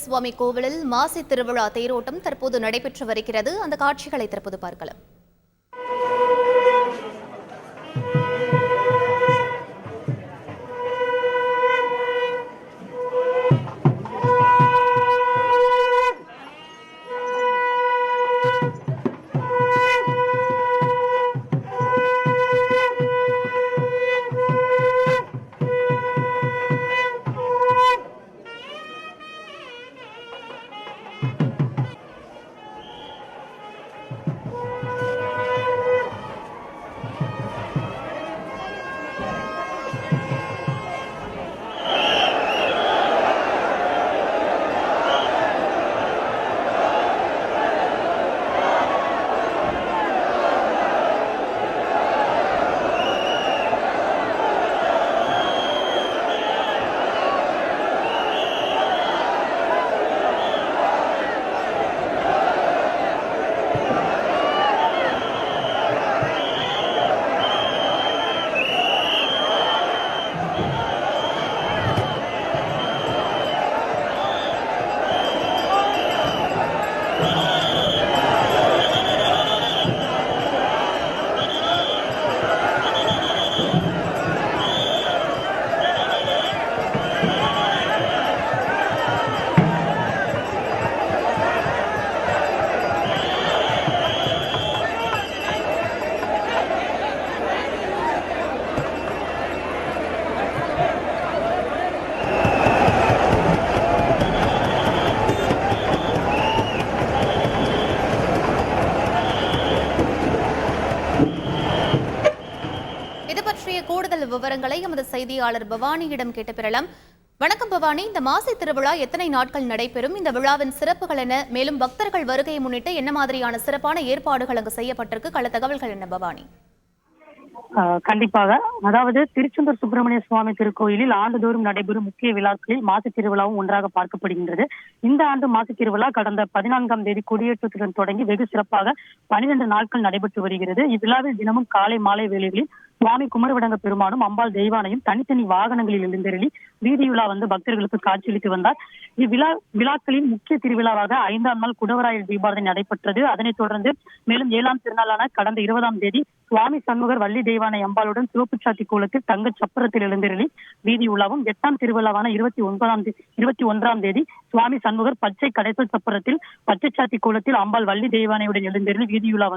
சுவாமி கோவிலில் மாசி திருவிழா தேரோட்டம் தற்போது நடைபெற்று வருகிறது. அந்த காட்சிகளை தற்போது பார்க்கலாம். கூடுதல் விவரங்களை எமது செய்தியாளர் பவானியிடம் கேட்டு பெறலாம். வணக்கம் பவானி, இந்த மாசி திருவிழா எத்தனை நாட்கள் நடைபெறும்? இந்த விழாவின் சிறப்புகள் என்ன? மேலும் பக்தர்கள் வருகையை முன்னிட்டு என்ன மாதிரியான சிறப்பான ஏற்பாடுகள் அங்கு செய்யப்பட்டிருக்கு? கள தகவல்கள் என்ன பவானி? கண்டிப்பாக. அதாவது திருச்செந்தூர் சுப்பிரமணிய சுவாமி திருக்கோயிலில் ஆண்டுதோறும் நடைபெறும் முக்கிய விழாக்களில் மாசி திருவிழாவும் ஒன்றாக பார்க்கப்படுகின்றது. இந்த ஆண்டு மாசி திருவிழா கடந்த 14ஆம் தேதி கொடியேற்றத்துடன் தொடங்கி வெகு சிறப்பாக 12 நாட்கள் நடைபெற்று வருகிறது. இவ்விழாவில் தினமும் காலை மாலை வேளைகளில் சுவாமி குமரவிடங்க பெருமானும் அம்பாள் தெய்வானையும் தனித்தனி வாகனங்களில் எழுந்தருளி வீதியுலா பக்தர்களுக்கு காட்சியளித்து வந்தார். விழாக்களின் முக்கிய திருவிழாவாக 5ஆம் நாள் குடவராயர் தீபாரதனை நடைபெற்றது. அதனைத் தொடர்ந்து மேலும் 7ஆம் திருநாளான கடந்த 20ஆம் தேதி சுவாமி சண்முகர் வள்ளி தெய்வானை அம்பாளுடன் சிவப்பு சாத்தி கோலத்தில் தங்க சப்பரத்தில் எழுந்தருளி வீதி உலாவும் 8ஆம் திருவிழாவான 21ஆம் தேதி சுவாமி சண்முகர் பச்சை கடைசல் சப்பரத்தில் பச்சை சாத்தி கோலத்தில் அம்பாள் வள்ளி தெய்வானையுடன் எழுந்தருளி வீதியுலா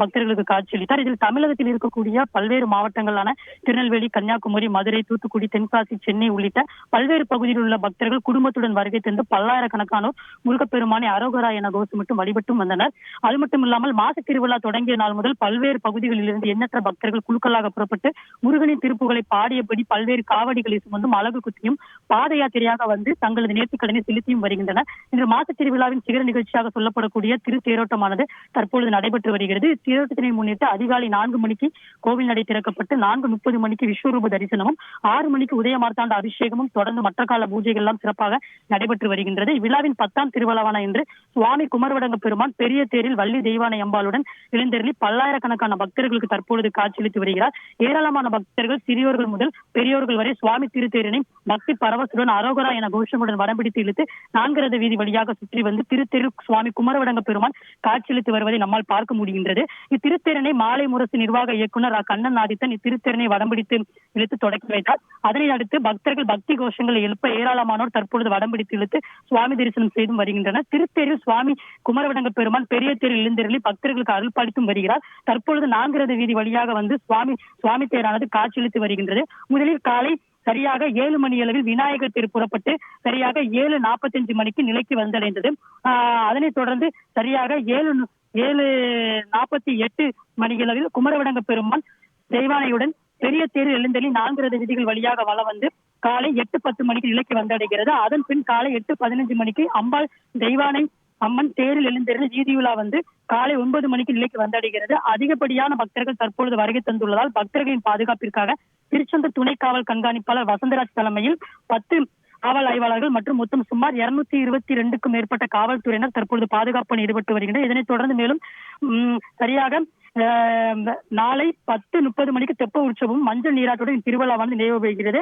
பக்தர்களுக்கு காட்சியளித்தார். இதில் தமிழகத்தில் இருக்கக்கூடிய பல்வேறு மாவட்டங்களான திருநெல்வேலி, கன்னியாகுமரி, மதுரை, தூத்துக்குடி, தென்காசி, சென்னை உள்ளிட்ட பல்வேறு பகுதியில் உள்ள பக்தர்கள் குடும்பத்துடன் வருகை தந்து பல்லாயிரக்கணக்கானோர் முருகப்பெருமானை அரோகரா என கோஷமிட்டு வழிபட்டும் வந்தனர். அது மட்டும் இல்லாமல் மாசி திருவிழா தொடங்கிய நாள் முதல் பல்வேறு பகுதிகளில் இருந்து எண்ணற்ற பக்தர்கள் குழுக்களாக புறப்பட்டு முருகனின் திருப்புகளை பாடியபடி பல்வேறு காவடிகளை சுமந்தும் அழகு குத்தியும் பாத யாத்திரையாக வந்து தங்களது நேர்த்திக்கடனை செலுத்தியும் வருகின்றனர். இன்று மாசி திருவிழாவின் சிகர நிகழ்ச்சியாக சொல்லப்படக்கூடிய திரு தேரோட்டமானது தற்பொழுது நடைபெற்று வருகிறது. தேரோட்டத்தினை முன்னிட்டு அதிகாலை 4 மணிக்கு கோவில் நடை திறக்கப்பட்டு 4:30 மணிக்கு விஸ்வரூப தரிசனமும் 6 மணிக்கு உதய மார்த்தாண்ட அபிஷேகமும் தொடர்ந்து மற்ற கால பூஜைகள் எல்லாம் சிறப்பாக நடைபெற்று வருகின்றது. இவ்விழாவின் 10ஆம் திருவிழாவான இன்று சுவாமி குமரவிடங்க பெருமான் பெரிய தேரில் வள்ளி தெய்வானை அம்பாளுடன் எழுந்தருளி பல்லாயிரக்கணக்கான பக்தர்களுக்கு தற்பொழுது காட்சியளித்து வருகிறார். ஏராளமான பக்தர்கள் சிறியோர்கள் முதல் பெரியோர்கள் வரை சுவாமி திருத்தேரினை பக்தி பரவசுடன் அரோகரா என கோஷமுடன் வடம்பிடித்து இழுத்து 4 ரத வீதி வழியாக சுற்றி வந்து திருத்தேரில் சுவாமி குமரவிடங்க பெருமான் காட்சியளித்து வருவதை நம்மால் பார்க்க முடிகின்றது. இத்திருத்தேரனை மாலை முரசு நிர்வாக இயக்குனர் கண்ணன் ஆதித்தன் இத்திருத்தேரனை வடம்பிடித்து இழுத்து தொடக்கி வைத்தார். அதனை அடுத்து பக்தர்கள் பக்தி கோஷங்களை எழுப்ப ஏராளமானோர் தற்பொழுது வடம்பிடித்து இழுத்து சுவாமி தரிசனம் செய்தும் வருகின்றனர். திருத்தேரில் சுவாமி குமரவிடங்க பெருமான் பெரிய தேரில் எழுந்தருளி பக்தர்களுக்கு அருள் பாலித்தும் வருகிறார். தற்பொழுது 4 ரத வீதி வழியாக வந்து சுவாமி தேரானது காட்சியளித்து வருகின்றது. முதலில் காலை சரியாக 7 மணி அளவில் விநாயகர் தேர் புறப்பட்டு சரியாக 7:45 மணிக்கு நிலைக்கு வந்தடைந்தது. அதனைத் தொடர்ந்து சரியாக 7:48 மணியளவில் குமரவிடங்க பெருமான் தெய்வானையுடன் பெரிய தேரில் எழுந்தருளி 4 ரத வீதிகள் வழியாக வலம் வந்து காலை 8:10 மணிக்கு நிலைக்கு வந்தடைகிறது. அதன் பின் காலை 8:15 மணிக்கு அம்பாள் தெய்வானை அம்மன் தேரில் எழுந்தருளி வீதியுலா வந்து காலை 9 மணிக்கு நிலைக்கு வந்தடைகிறது. அதிகப்படியான பக்தர்கள் தற்பொழுது வருகை தந்துள்ளதால் பக்தர்களின் பாதுகாப்பிற்காக திருச்செந்தூர் துணை காவல் கண்காணிப்பாளர் வசந்தராஜ் தலைமையில் 10 காவல் ஆய்வாளர்கள் மற்றும் மொத்தம் சுமார் 222க்கும் மேற்பட்ட காவல்துறையினர் தற்பொழுது பாதுகாப்பு பணி ஈடுபட்டு வருகின்றனர். இதனைத் தொடர்ந்து மேலும் சரியாக நாளை 10:30 மணிக்கு தெப்ப உற்சவம் மஞ்சள் நீராட்டுடன் திருவிழா வந்து நிறைவு பெறுகிறது.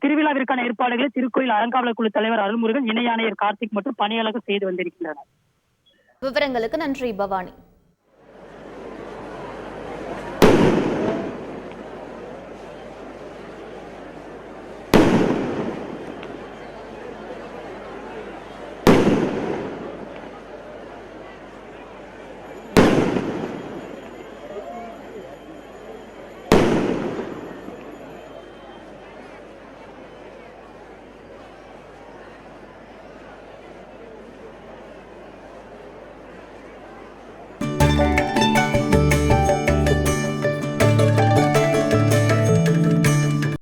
திருவிழாவிற்கான ஏற்பாடுகளை திருக்கோயில் அறங்காவலர் குழு தலைவர் அருள்முருகன், இணை ஆணையர் கார்த்திக் மற்றும் பணியாளர்கள் செய்து வந்திருக்கின்றனர். விவரங்களுக்கு நன்றி பவானி.